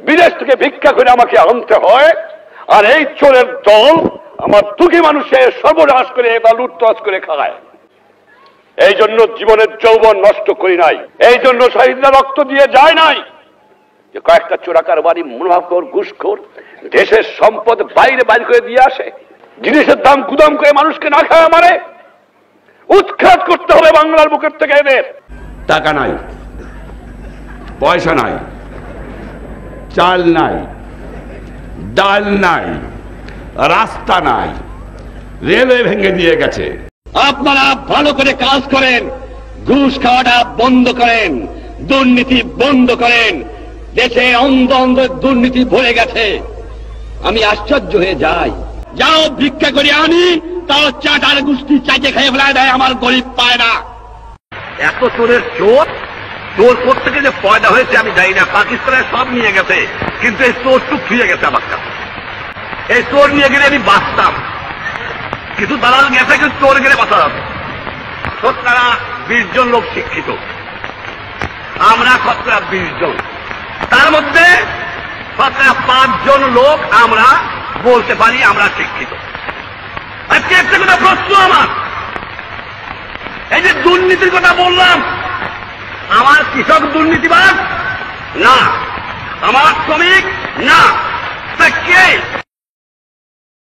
বিদেশ থেকে ভিক্ষা করে আমাকে আনতে হয়, আর এই চোরের দল আমার দুঃখী মানুষের সর্বনাশ করে বা লুটতরাজ করে খায়। এই জন্য জীবনের যৌবন নষ্ট করি নাই, এই জন্য শহীদরা রক্ত দিয়ে যায় নাই যে কয়েকটা চোরাকার বাড়ি মুনাফাখোর ঘুষখোর দেশের সম্পদ বাইরে বাইরে করে দিয়ে আসে, জিনিসের দাম গুদাম করে মানুষকে না খাওয়া মারে। উৎখাত করতে হবে বাংলার বুকের থেকে এদের। টাকা নাই, পয়সা নাই, চাল নাই, ডাল নাই, রাস্তা নাই, রেলওয়ে ভেঙে দিয়ে গেছে। আপনারা ভালো করে কাজ করেন, ঘুষ খাওয়াটা বন্ধ করেন, দুর্নীতি বন্ধ করেন। দেশে অন্ধ অন্ধ দুর্নীতি ভরে গেছে। আমি আশ্চর্য হয়ে যাই, যাও ভিক্ষা করে আনি, তাও চাটার গোষ্ঠী চাইতে খেয়ে ফেলায় দেয়, আমার গরিব পায় না। এত চোরের চোর, চোর কোথেকে যে পয়দা হয়েছে আমি জানি না। পাকিস্তানে সব নিয়ে গেছে, কিন্তু এই চোর টুক ফিরে গেছে আমার কাছে। এই চোর নিয়ে গেলে আমি বাঁচতাম, কিছু দালাল গেছে, কিন্তু চোর গেলে বাঁচা যাবে। শতকরা 20 জন লোক শিক্ষিত, আমরা শতকরা 20 জন, তার মধ্যে শতকরা 5 জন লোক আমরা বলতে পারি আমরা শিক্ষিত। আজকে একটা কথা প্রশ্ন আমার, এই যে দুর্নীতির কথা বললাম, আমার কৃষক দুর্নীতিবাজ না, আমার শ্রমিক না, তা কে?